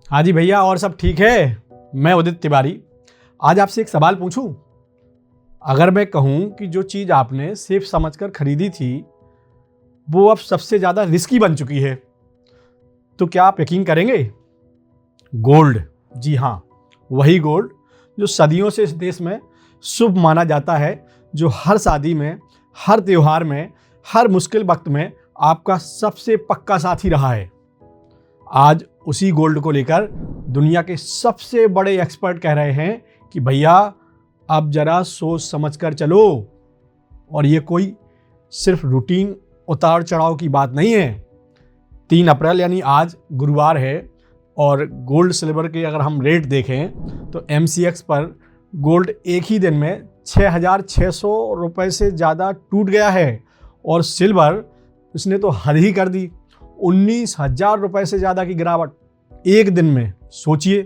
हाँ जी भैया, और सब ठीक है। मैं उदित तिवारी। आज आपसे एक सवाल पूछूं। अगर मैं कहूं कि जो चीज़ आपने सेफ समझकर खरीदी थी वो अब सबसे ज़्यादा रिस्की बन चुकी है, तो क्या आप यकीन करेंगे? गोल्ड। जी हाँ, वही गोल्ड जो सदियों से इस देश में शुभ माना जाता है, जो हर शादी में, हर त्योहार में, हर मुश्किल वक्त में आपका सबसे पक्का साथी रहा है। आज उसी गोल्ड को लेकर दुनिया के सबसे बड़े एक्सपर्ट कह रहे हैं कि भैया अब जरा सोच समझकर चलो। और ये कोई सिर्फ रूटीन उतार चढ़ाव की बात नहीं है। 3 अप्रैल यानी आज गुरुवार है और गोल्ड सिल्वर के अगर हम रेट देखें तो MCX पर गोल्ड एक ही दिन में 6,600 रुपये से ज़्यादा टूट गया है और सिल्वर इसने तो हद ही कर दी, 19,000 रुपये से ज़्यादा की गिरावट एक दिन में। सोचिए,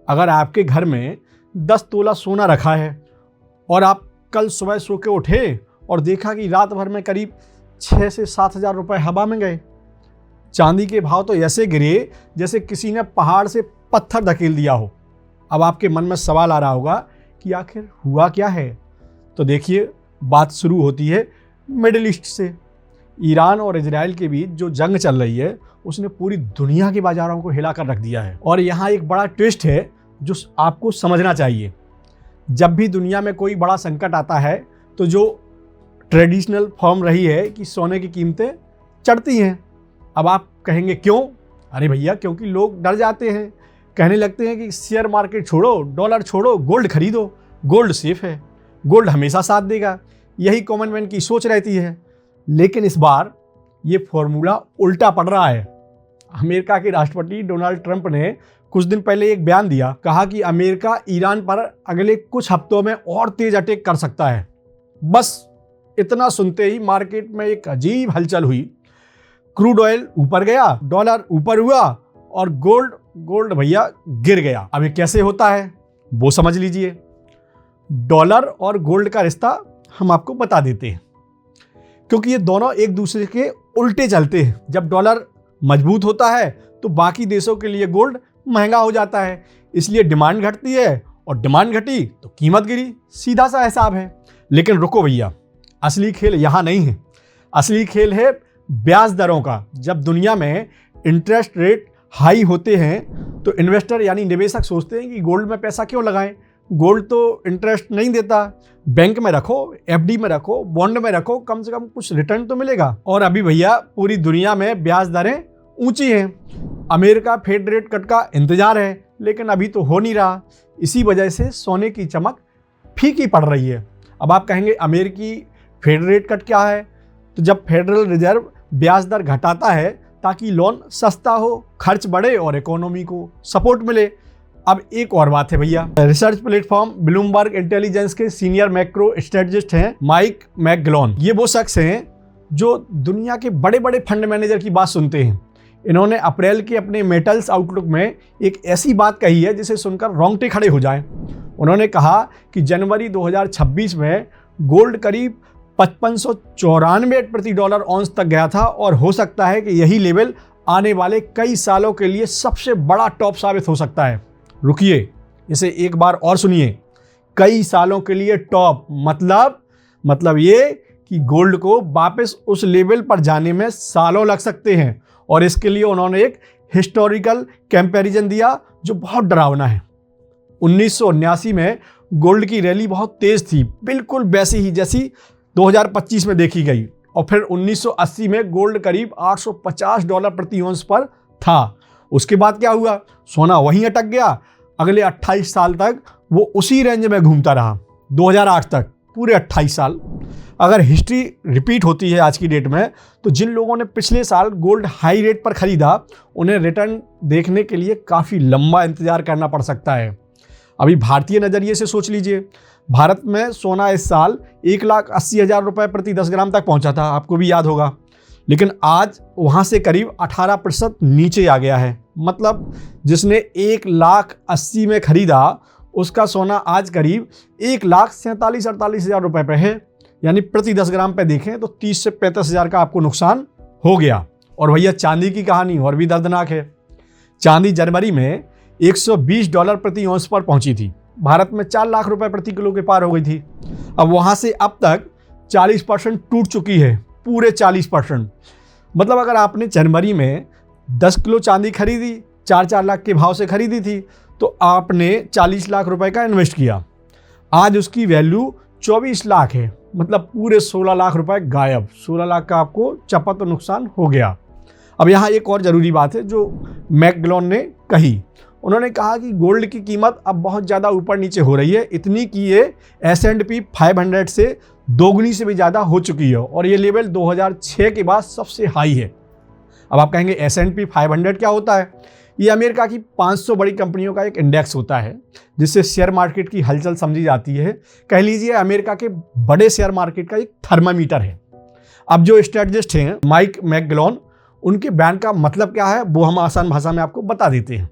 अगर आपके घर में 10 तोला सोना रखा है और आप कल सुबह सो के उठे और देखा कि रात भर में करीब 6 से 7,000 रुपये हवा में गए। चांदी के भाव तो ऐसे गिरे जैसे किसी ने पहाड़ से पत्थर धकेल दिया हो। अब आपके मन में सवाल आ रहा होगा कि आखिर हुआ क्या है? तो देखिए, बात शुरू होती है मिडिल ईस्ट से। ईरान और इजराइल के बीच जो जंग चल रही है उसने पूरी दुनिया के बाजारों को हिलाकर रख दिया है। और यहाँ एक बड़ा ट्विस्ट है जो आपको समझना चाहिए। जब भी दुनिया में कोई बड़ा संकट आता है तो जो ट्रेडिशनल फॉर्म रही है कि सोने की कीमतें चढ़ती हैं। अब आप कहेंगे क्यों? अरे भैया, क्योंकि लोग डर जाते हैं, कहने लगते हैं कि शेयर मार्केट छोड़ो, डॉलर छोड़ो, गोल्ड खरीदो, गोल्ड सेफ है, गोल्ड हमेशा साथ देगा। यही कॉमन मैन की सोच रहती है। लेकिन इस बार ये फॉर्मूला उल्टा पड़ रहा है। अमेरिका के राष्ट्रपति डोनाल्ड ट्रंप ने कुछ दिन पहले एक बयान दिया, कहा कि अमेरिका ईरान पर अगले कुछ हफ्तों में और तेज अटैक कर सकता है। बस इतना सुनते ही मार्केट में एक अजीब हलचल हुई। क्रूड ऑयल ऊपर गया, डॉलर ऊपर हुआ और गोल्ड भैया गिर गया। अब ये कैसे होता है वो समझ लीजिए। डॉलर और गोल्ड का रिश्ता हम आपको बता देते हैं, क्योंकि ये दोनों एक दूसरे के उल्टे चलते हैं। जब डॉलर मजबूत होता है तो बाकी देशों के लिए गोल्ड महंगा हो जाता है, इसलिए डिमांड घटती है और डिमांड घटी तो कीमत गिरी। सीधा सा हिसाब है। लेकिन रुको भैया, असली खेल यहाँ नहीं है। असली खेल है ब्याज दरों का। जब दुनिया में इंटरेस्ट रेट हाई होते हैं तो इन्वेस्टर यानी निवेशक सोचते हैं कि गोल्ड में पैसा क्यों लगाएं, गोल्ड तो इंटरेस्ट नहीं देता, बैंक में रखो, FD में रखो, बॉन्ड में रखो, कम से कम कुछ रिटर्न तो मिलेगा। और अभी भैया पूरी दुनिया में ब्याज दरें ऊंची हैं। अमेरिका फेड रेट कट का इंतजार है, लेकिन अभी तो हो नहीं रहा। इसी वजह से सोने की चमक फीकी पड़ रही है। अब आप कहेंगे अमेरिकी फेड रेट कट क्या है? तो जब फेडरल रिजर्व ब्याज दर घटाता है ताकि लोन सस्ता हो, खर्च बढ़े और इकोनॉमी को सपोर्ट मिले। अब एक और बात है भैया, रिसर्च प्लेटफॉर्म ब्लूमबर्ग इंटेलिजेंस के सीनियर मैक्रो स्ट्रेटजिस्ट हैं माइक मैकग्लोन। ये वो शख्स हैं जो दुनिया के बड़े बड़े फंड मैनेजर की बात सुनते हैं। इन्होंने अप्रैल के अपने मेटल्स आउटलुक में एक ऐसी बात कही है जिसे सुनकर रोंगटे खड़े हो जाएं। उन्होंने कहा कि जनवरी 2026 में गोल्ड करीब 5594 प्रति डॉलर ऑन्स तक गया था और हो सकता है कि यही लेवल आने वाले कई सालों के लिए सबसे बड़ा टॉप साबित हो सकता है। रुकिए, इसे एक बार और सुनिए। कई सालों के लिए टॉप मतलब ये कि गोल्ड को वापस उस लेवल पर जाने में सालों लग सकते हैं। और इसके लिए उन्होंने एक हिस्टोरिकल कंपैरिजन दिया जो बहुत डरावना है। 1979 में गोल्ड की रैली बहुत तेज थी, बिल्कुल वैसी ही जैसी 2025 में देखी गई। और फिर 1980 में गोल्ड करीब $850 प्रति औंस पर था। उसके बाद क्या हुआ? सोना वहीं अटक गया। अगले 28 साल तक वो उसी रेंज में घूमता रहा, 2008 तक, पूरे 28 साल। अगर हिस्ट्री रिपीट होती है आज की डेट में तो जिन लोगों ने पिछले साल गोल्ड हाई रेट पर खरीदा उन्हें रिटर्न देखने के लिए काफ़ी लंबा इंतजार करना पड़ सकता है। अभी भारतीय नज़रिए से सोच लीजिए, भारत में सोना इस साल 1,80,000 रुपये प्रति 10 ग्राम तक पहुंचा था, आपको भी याद होगा। लेकिन आज वहां से करीब 18% नीचे आ गया है। मतलब जिसने 1,80,000 में खरीदा उसका सोना आज करीब 1,47,000-48,000 रुपये पे है। यानी प्रति 10 ग्राम पे देखें तो 30 से 35,000 का आपको नुकसान हो गया। और भैया चांदी की कहानी और भी दर्दनाक है। चांदी जनवरी में $120 प्रति औंस पर पहुंची थी। भारत में 4 लाख रुपए प्रति किलो के पार हो गई थी। अब वहां से अब तक 40% टूट चुकी है, पूरे 40%। मतलब अगर आपने जनवरी में 10 किलो चांदी खरीदी, 4-4 लाख के भाव से खरीदी थी, तो आपने 40 लाख रुपए का इन्वेस्ट किया। आज उसकी वैल्यू 24 लाख है, मतलब पूरे 16 लाख रुपए गायब। 16 लाख का आपको चपत नुकसान हो गया। अब यहाँ एक और ज़रूरी बात है जो मैकग्लोन ने कही। उन्होंने कहा कि गोल्ड की कीमत अब बहुत ज़्यादा ऊपर नीचे हो रही है, इतनी कि ये S&P 500 से दोगुनी से भी ज़्यादा हो चुकी है और ये लेवल 2006 के बाद सबसे हाई है। अब आप कहेंगे S&P 500 क्या होता है? ये अमेरिका की 500 बड़ी कंपनियों का एक इंडेक्स होता है जिससे शेयर मार्केट की हलचल समझी जाती है। कह लीजिए अमेरिका के बड़े शेयर मार्केट का एक थर्मामीटर है। अब जो स्ट्रेटजिस्ट हैं माइक मैकग्लोन, उनके बयान का मतलब क्या है वो हम आसान भाषा में आपको बता देते हैं।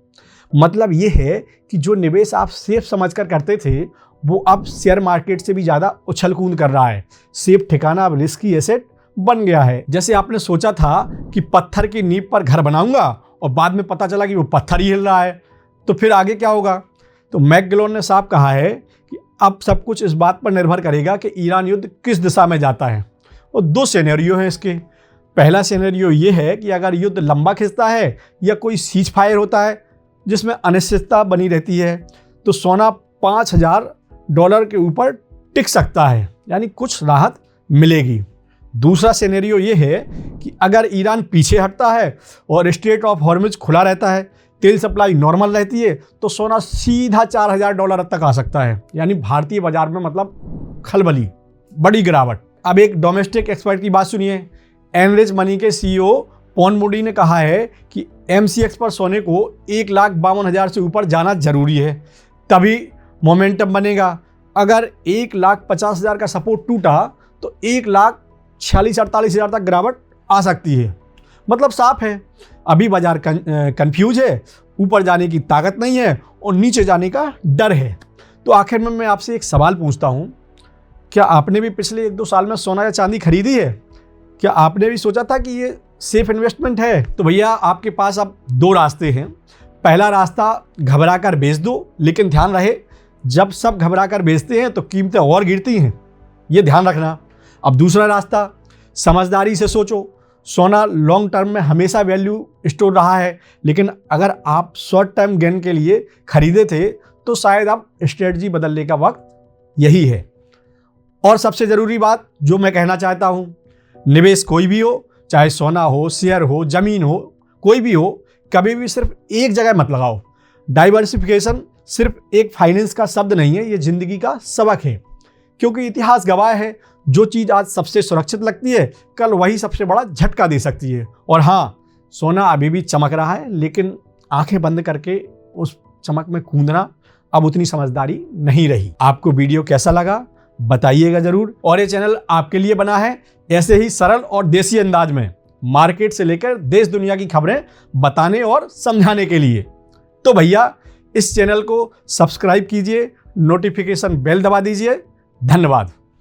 मतलब ये है कि जो निवेश आप सेफ समझकर करते थे वो अब शेयर मार्केट से भी ज़्यादा उछल कूद कर रहा है। सेफ ठिकाना अब रिस्की एसेट बन गया है। जैसे आपने सोचा था कि पत्थर की नींव पर घर बनाऊंगा और बाद में पता चला कि वो पत्थर ही हिल रहा है, तो फिर आगे क्या होगा? तो मैकग्लोन ने साफ कहा है कि अब सब कुछ इस बात पर निर्भर करेगा कि ईरान युद्ध किस दिशा में जाता है। और 2 सिनेरियो हैं इसके। पहला सिनेरियो ये है कि अगर युद्ध लंबा खिंचता है या कोई सीज फायर होता है जिसमें अनिश्चितता बनी रहती है, तो सोना $5000 के ऊपर टिक सकता है, यानी कुछ राहत मिलेगी। दूसरा सिनेरियो ये है कि अगर ईरान पीछे हटता है और स्ट्रेट ऑफ हॉर्मुज खुला रहता है, तेल सप्लाई नॉर्मल रहती है, तो सोना सीधा $4000 तक आ सकता है, यानी भारतीय बाजार में मतलब खलबली, बड़ी गिरावट। अब एक डोमेस्टिक एक्सपर्ट की बात सुनिए। एनरिच मनी के CEO पॉन मूडी ने कहा है कि MCX पर सोने को 1,52,000 से ऊपर जाना जरूरी है, तभी मोमेंटम बनेगा। अगर 1,50,000 का सपोर्ट टूटा तो 1,46,000-48,000 तक गिरावट आ सकती है। मतलब साफ है, अभी बाजार कंफ्यूज है, ऊपर जाने की ताकत नहीं है और नीचे जाने का डर है। तो आखिर में मैं आपसे एक सवाल पूछता हूँ, क्या आपने भी पिछले 1-2 साल में सोना या चांदी खरीदी है? क्या आपने भी सोचा था कि ये सेफ इन्वेस्टमेंट है? तो भैया आपके पास अब 2 रास्ते हैं। पहला रास्ता घबरा कर बेच दो, लेकिन ध्यान रहे जब सब घबरा कर बेचते हैं तो कीमतें और गिरती हैं, ये ध्यान रखना। अब दूसरा रास्ता, समझदारी से सोचो। सोना लॉन्ग टर्म में हमेशा वैल्यू स्टोर रहा है, लेकिन अगर आप शॉर्ट टर्म गेन के लिए खरीदे थे तो शायद अब स्ट्रेटजी बदलने का वक्त यही है। और सबसे ज़रूरी बात जो मैं कहना चाहता हूँ, निवेश कोई भी हो, चाहे सोना हो, शेयर हो, ज़मीन हो, कोई भी हो, कभी भी सिर्फ एक जगह मत लगाओ। डाइवर्सिफिकेशन सिर्फ एक फाइनेंस का शब्द नहीं है, ये ज़िंदगी का सबक है। क्योंकि इतिहास गवाह है, जो चीज़ आज सबसे सुरक्षित लगती है कल वही सबसे बड़ा झटका दे सकती है। और हाँ, सोना अभी भी चमक रहा है, लेकिन आंखें बंद करके उस चमक में कूदना अब उतनी समझदारी नहीं रही। आपको वीडियो कैसा लगा बताइएगा ज़रूर। और ये चैनल आपके लिए बना है ऐसे ही सरल और देसी अंदाज में मार्केट से लेकर देश दुनिया की खबरें बताने और समझाने के लिए। तो भैया इस चैनल को सब्सक्राइब कीजिए, नोटिफिकेशन बेल दबा दीजिए। धन्यवाद।